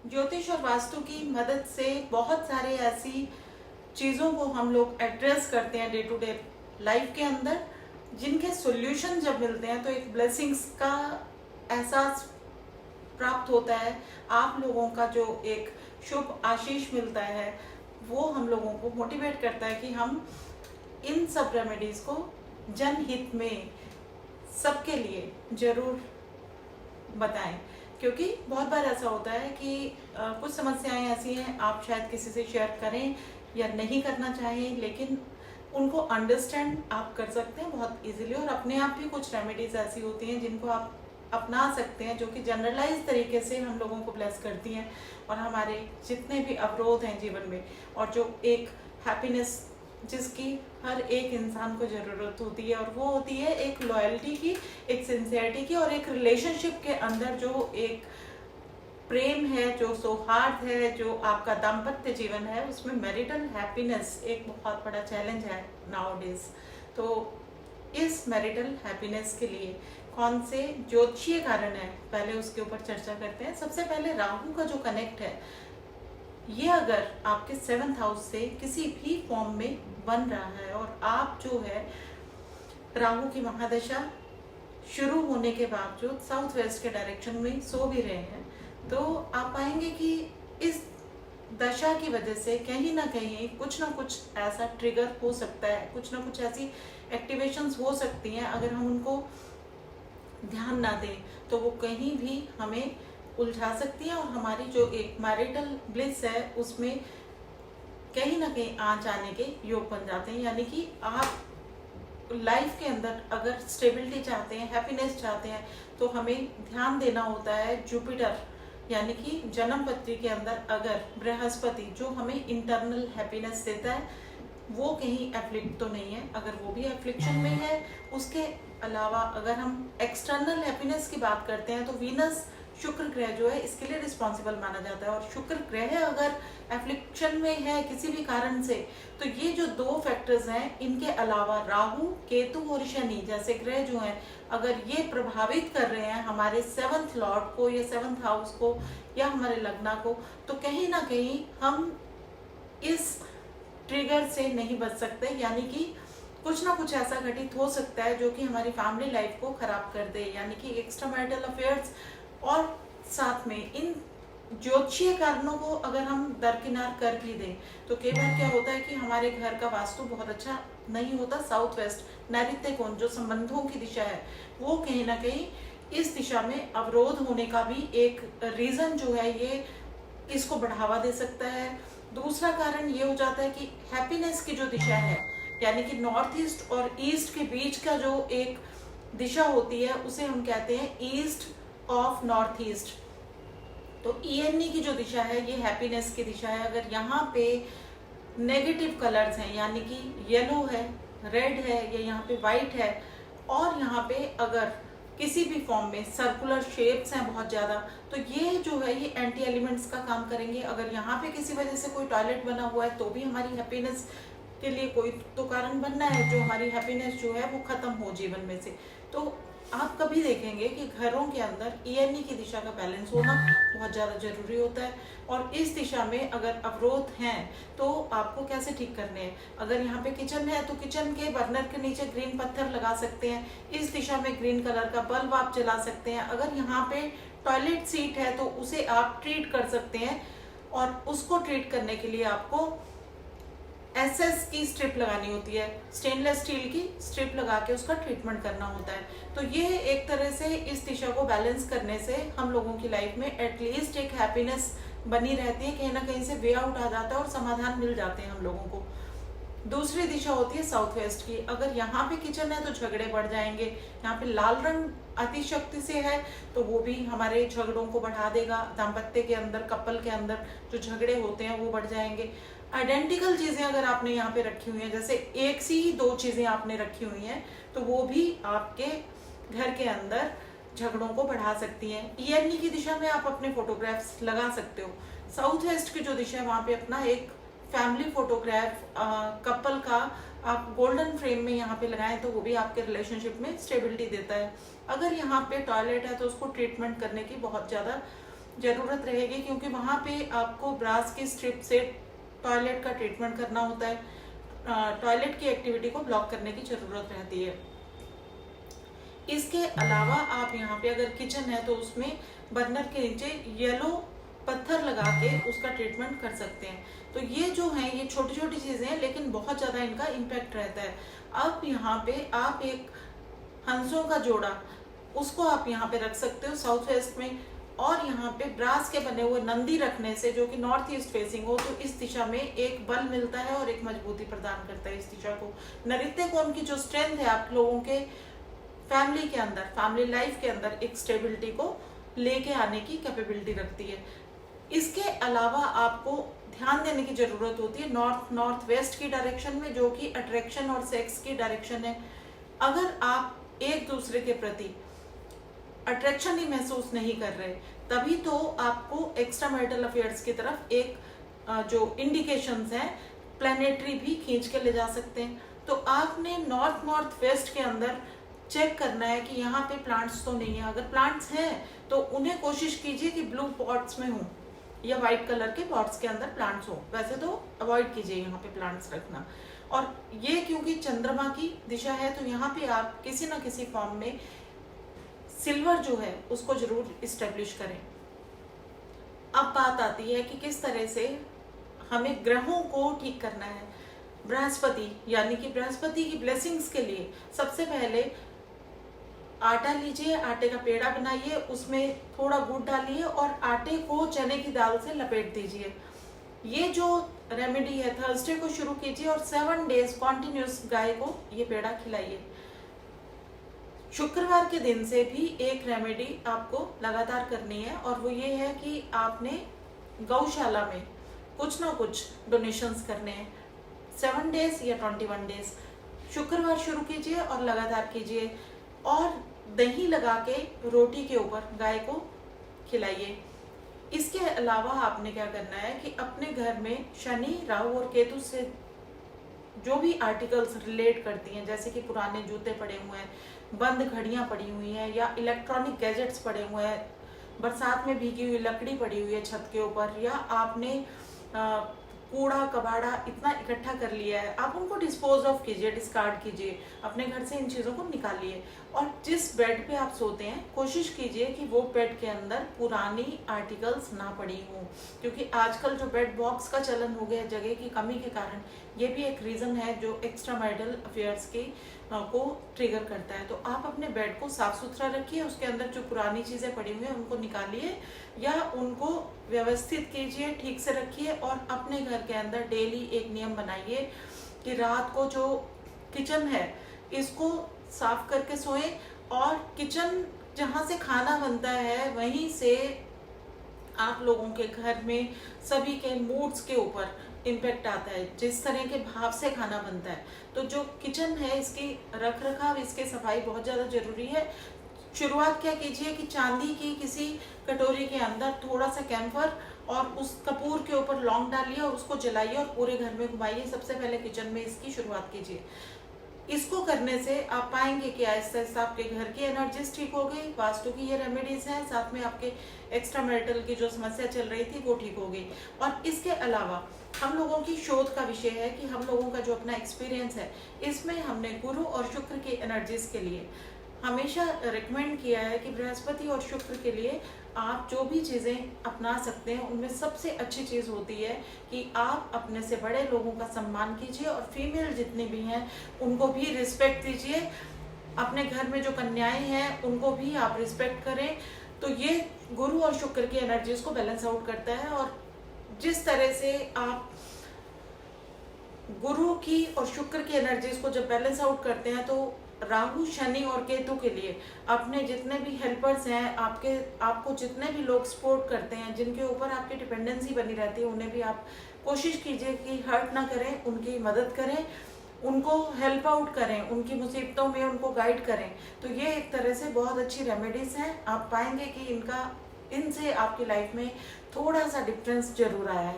ज्योतिष और वास्तु की मदद से बहुत सारे ऐसी चीज़ों को हम लोग एड्रेस करते हैं डे टू डे लाइफ के अंदर, जिनके सॉल्यूशन जब मिलते हैं तो एक ब्लेसिंग्स का एहसास प्राप्त होता है। आप लोगों का जो एक शुभ आशीष मिलता है वो हम लोगों को मोटिवेट करता है कि हम इन सब रेमेडीज़ को जनहित में सबके लिए ज़रूर बताएं। क्योंकि बहुत बार ऐसा होता है कि कुछ समस्याएं ऐसी हैं आप शायद किसी से शेयर करें या नहीं करना चाहें, लेकिन उनको अंडरस्टैंड आप कर सकते हैं बहुत इजीली। और अपने आप भी कुछ रेमेडीज ऐसी होती हैं जिनको आप अपना सकते हैं, जो कि जनरलाइज तरीके से हम लोगों को ब्लेस करती हैं और हमारे जितने भी अवरोध हैं जीवन में, और जो एक हैप्पीनेस जिसकी हर एक इंसान को ज़रूरत होती है, और वो होती है एक लॉयल्टी की, एक सिंसियरिटी की, और एक रिलेशनशिप के अंदर जो एक प्रेम है, जो सौहार्द है, जो आपका दाम्पत्य जीवन है, उसमें मैरिटल हैप्पीनेस एक बहुत बड़ा चैलेंज है नाउडेज। तो इस मैरिटल हैप्पीनेस के लिए कौन से ज्योतिषीय कारण है, पहले उसके ऊपर चर्चा करते हैं। सबसे पहले राहु का जो कनेक्ट है, ये अगर आपके 7th हाउस से किसी भी फॉर्म में बन रहा है और आप जो है राहु की महादशा शुरू होने के बावजूद साउथ वेस्ट के डायरेक्शन में सो भी रहे हैं, तो आप पाएंगे कि इस दशा की वजह से कहीं ना कहीं कुछ ना कुछ ऐसा ट्रिगर हो सकता है, कुछ ना कुछ ऐसी एक्टिवेशंस हो सकती हैं। अगर हम उनको ध्यान ना दें तो वो कहीं भी हमें उलझा सकती है और हमारी जो एक मैरिटल ब्लिस है उसमें कहीं ना कहीं आँच आने के योग बन जाते हैं। यानी कि आप लाइफ के अंदर अगर स्टेबिलिटी चाहते हैं, हैप्पीनेस चाहते हैं, तो हमें ध्यान देना होता है जुपिटर, यानी कि जन्म पत्री के अंदर अगर बृहस्पति जो हमें इंटरनल हैप्पीनेस देता है वो कहीं एफ्लिक्ट तो नहीं है। अगर वो भी एफ्लिक्शन में है, उसके अलावा अगर हम एक्सटर्नल हैप्पीनेस की बात करते हैं तो वीनस शुक्र ग्रह जो है इसके लिए रिस्पॉन्सिबल माना जाता है। और शुक्र ग्रह अगर एफ्लिक्शन में है किसी भी कारण से, तो ये जो दो फैक्टर्स हैं, इनके अलावा राहु, केतु और शनि जैसे ग्रह जो हैं, अगर ये प्रभावित कर रहे हैं हमारे 7th लॉर्ड को या 7th हाउस को या हमारे लग्ना को, तो कहीं ना कहीं हम इस ट्रिगर से नहीं बच सकते। यानी कि कुछ ना कुछ ऐसा घटित हो सकता है जो कि हमारी फैमिली लाइफ को खराब कर दे, यानी कि एक्स्ट्रा मैरिटल अफेयर्स। और साथ में इन ज्योतिषीय कारणों को अगर हम दरकिनार कर भी दें तो कई बार क्या होता है कि हमारे घर का वास्तु बहुत अच्छा नहीं होता। साउथ वेस्ट नैऋत्य कोण जो संबंधों की दिशा है, वो कहीं ना कहीं इस दिशा में अवरोध होने का भी एक रीजन जो है ये इसको बढ़ावा दे सकता है। दूसरा कारण ये हो जाता है कि हैप्पीनेस की जो दिशा है, यानी कि नॉर्थ ईस्ट और ईस्ट के बीच का जो एक दिशा होती है उसे हम कहते हैं ईस्ट ऑफ नॉर्थ ईस्ट। तो ईएनई की जो दिशा है ये हैप्पीनेस की दिशा है। अगर यहाँ पे नेगेटिव कलर्स हैं, यानी कि येलो है, रेड है, या यहाँ पे वाइट है, और यहाँ पे अगर किसी भी फॉर्म में सर्कुलर शेप्स हैं बहुत ज़्यादा, तो ये जो है ये एंटी एलिमेंट्स का काम करेंगे। अगर यहाँ पे किसी वजह से कोई टॉयलेट बना हुआ है तो भी हमारी हैप्पीनेस के लिए कोई तो कारण बनना है, जो हमारी हैप्पीनेस जो है वो खत्म हो जीवन में से। तो आप कभी देखेंगे कि घरों के अंदर ईएनई की दिशा का बैलेंस होना बहुत ज़्यादा जरूरी होता है। और इस दिशा में अगर अवरोध हैं तो आपको कैसे ठीक करने हैं। अगर यहाँ पे किचन है तो किचन के बर्नर के नीचे ग्रीन पत्थर लगा सकते हैं, इस दिशा में ग्रीन कलर का बल्ब आप जला सकते हैं। अगर यहाँ पे टॉयलेट सीट है तो उसे आप ट्रीट कर सकते हैं, और उसको ट्रीट करने के लिए आपको एसएस की स्ट्रिप लगानी होती है, स्टेनलेस स्टील की स्ट्रिप लगा के उसका ट्रीटमेंट करना होता है। तो ये एक तरह से इस दिशा को बैलेंस करने से हम लोगों की लाइफ में एटलीस्ट एक हैप्पीनेस बनी रहती है, कहीं ना कहीं से वे आउट आ जाता है और समाधान मिल जाते हैं हम लोगों को। दूसरी दिशा होती है साउथ वेस्ट की। अगर यहाँ पे किचन है तो झगड़े बढ़ जाएंगे, यहाँ पे लाल रंग अतिशक्ति से है तो वो भी हमारे झगड़ों को बढ़ा देगा। दाम्पत्य के अंदर, कपल के अंदर जो झगड़े होते हैं वो बढ़ जाएंगे। आइडेंटिकल चीजें अगर आपने यहाँ पे रखी हुई हैं, जैसे एक सी ही दो चीजें आपने रखी हुई हैं, तो वो भी आपके घर के अंदर झगड़ों को बढ़ा सकती हैं। ईएनई की दिशा में आप अपने फोटोग्राफ्स लगा सकते हो। साउथ वेस्ट की जो दिशा है वहाँ पे अपना एक फैमिली फोटोग्राफ कपल का आप गोल्डन फ्रेम में यहाँ पे लगाएं तो वो भी आपके रिलेशनशिप में स्टेबिलिटी देता है। अगर यहाँ पे टॉयलेट है तो उसको ट्रीटमेंट करने की बहुत ज़्यादा ज़रूरत रहेगी, क्योंकि वहाँ पे आपको ब्रास की स्ट्रिप से टॉयलेट का ट्रीटमेंट करना होता है, टॉयलेट की एक्टिविटी को ब्लॉक करने की ज़रूरत रहती है। इसके अलावा आप यहाँ पे अगर किचन है तो उसमें बर्नर के नीचे येलो पत्थर लगा के उसका ट्रीटमेंट कर सकते हैं। तो ये जो है ये छोटी छोटी चीज़ें हैं, लेकिन बहुत ज़्यादा इनका इम्पैक्ट रहता है। अब यहाँ पे आप एक हंसों का जोड़ा उसको आप यहाँ पे रख सकते हो साउथ वेस्ट में, और यहाँ पे ब्रास के बने हुए नंदी रखने से, जो कि नॉर्थ ईस्ट फेसिंग हो, तो इस दिशा में एक बल मिलता है और एक मजबूती प्रदान करता है इस दिशा को। नृत्य कोण की जो स्ट्रेंथ है आप लोगों के फैमिली के अंदर, फैमिली लाइफ के अंदर एक स्टेबिलिटी को लेके आने की कैपेबिलिटी रखती है। इसके अलावा आपको ध्यान देने की जरूरत होती है नॉर्थ वेस्ट की डायरेक्शन में, जो कि अट्रैक्शन और सेक्स की डायरेक्शन है। अगर आप एक दूसरे के प्रति अट्रैक्शन ही महसूस नहीं कर रहे, तभी तो आपको एक्स्ट्रा मैरिटल अफेयर्स की तरफ एक जो इंडिकेशंस हैं प्लानिटरी भी खींच के ले जा सकते हैं। तो आपने नॉर्थ वेस्ट के अंदर चेक करना है कि यहाँ पे प्लांट्स तो नहीं है। अगर प्लांट्स हैं तो उन्हें कोशिश कीजिए कि ब्लू पॉट्स में हो या वाइट कलर के पॉट्स के अंदर प्लांट्स हो, वैसे तो अवॉइड कीजिए यहाँ पे प्लांट्स रखना। और ये क्योंकि चंद्रमा की दिशा है तो यहाँ पे आप किसी ना किसी फॉर्म में सिल्वर जो है उसको जरूर इस्टेब्लिश करें। अब बात आती है कि किस तरह से हमें ग्रहों को ठीक करना है। बृहस्पति यानी कि बृहस्पति की ब्लेसिंग्स के लिए सबसे पहले आटा लीजिए, आटे का पेड़ा बनाइए, उसमें थोड़ा गुड़ डालिए और आटे को चने की दाल से लपेट दीजिए। ये जो रेमेडी है थर्सडे को शुरू कीजिए और 7 डेज कॉन्टिन्यूस गाय को ये पेड़ा खिलाइए। शुक्रवार के दिन से भी एक रेमेडी आपको लगातार करनी है, और वो ये है कि आपने गौशाला में कुछ ना कुछ डोनेशंस करने हैं। 7 डेज या 21 डेज शुक्रवार शुरू कीजिए और लगातार कीजिए, और दही लगा के रोटी के ऊपर गाय को खिलाइए। इसके अलावा आपने क्या करना है कि अपने घर में शनि, राहु और केतु से जो भी आर्टिकल्स रिलेट करती हैं, जैसे कि पुराने जूते पड़े हुए हैं, बंद घड़ियां पड़ी हुई हैं, या इलेक्ट्रॉनिक गैजेट्स पड़े हुए हैं, बरसात में भीगी हुई लकड़ी पड़ी हुई है छत के ऊपर, या आपने कूड़ा कबाड़ा इतना इकट्ठा कर लिया है, आप उनको डिस्पोज ऑफ कीजिए, डिस्कार्ड कीजिए, अपने घर से इन चीज़ों को निकालिए। और जिस बेड पे आप सोते हैं कोशिश कीजिए कि वो बेड के अंदर पुरानी आर्टिकल्स ना पड़ी हों, क्योंकि आजकल जो बेड बॉक्स का चलन हो गया जगह की कमी के कारण, ये भी एक रीज़न है जो एक्स्ट्रा मैरिटल अफेयर्स की को ट्रिगर करता है। तो आप अपने बेड को साफ सुथरा रखिए, उसके अंदर जो पुरानी चीज़ें पड़ी हुई हैं उनको निकालिए या उनको व्यवस्थित कीजिए, ठीक से रखिए। और अपने घर के अंदर डेली एक नियम बनाइए कि रात को जो किचन है इसको साफ करके सोएं, और किचन जहाँ से खाना बनता है वहीं से आप लोगों के घर में सभी के मूड्स के ऊपर इम्पेक्ट आता है, जिस तरह के भाव से खाना बनता है। तो जो किचन है इसकी रख रखाव, इसकी सफाई बहुत ज़्यादा जरूरी है। शुरुआत क्या कीजिए कि चांदी की किसी कटोरी के अंदर थोड़ा सा कैम्फर और उस कपूर के ऊपर लौंग डालिए और उसको जलाइए और पूरे घर में घुमाइए। सबसे पहले किचन में इसकी शुरुआत कीजिए। इसको करने से आप पाएंगे कि आहिस्ता आहिस्ता आपके घर की एनर्जीज ठीक हो गई, वास्तु की ये रेमेडीज हैं, साथ में आपके एक्स्ट्रा मैरिटल की जो समस्या चल रही थी वो ठीक हो गई। और इसके अलावा हम लोगों की शोध का विषय है कि हम लोगों का जो अपना एक्सपीरियंस है, इसमें हमने गुरु और शुक्र की एनर्जीज के लिए हमेशा रिकमेंड किया है कि बृहस्पति और शुक्र के लिए आप जो भी चीज़ें अपना सकते हैं उनमें सबसे अच्छी चीज़ होती है कि आप अपने से बड़े लोगों का सम्मान कीजिए, और फीमेल जितने भी हैं उनको भी रिस्पेक्ट दीजिए। अपने घर में जो कन्याएं हैं उनको भी आप रिस्पेक्ट करें। तो ये गुरु और शुक्र की एनर्जीज को बैलेंस आउट करता है। और जिस तरह से आप गुरु की और शुक्र की एनर्जीज को जब बैलेंस आउट करते हैं, तो राहु, शनि और केतु के लिए अपने जितने भी हेल्पर्स हैं, आपको जितने भी लोग सपोर्ट करते हैं, जिनके ऊपर आपकी डिपेंडेंसी बनी रहती है, उन्हें भी आप कोशिश कीजिए कि हर्ट ना करें, उनकी मदद करें, उनको हेल्प आउट करें, उनकी मुसीबतों में उनको गाइड करें। तो ये एक तरह से बहुत अच्छी रेमेडीज हैं। आप पाएंगे कि इनसे आपकी लाइफ में थोड़ा सा डिफरेंस जरूर आया है।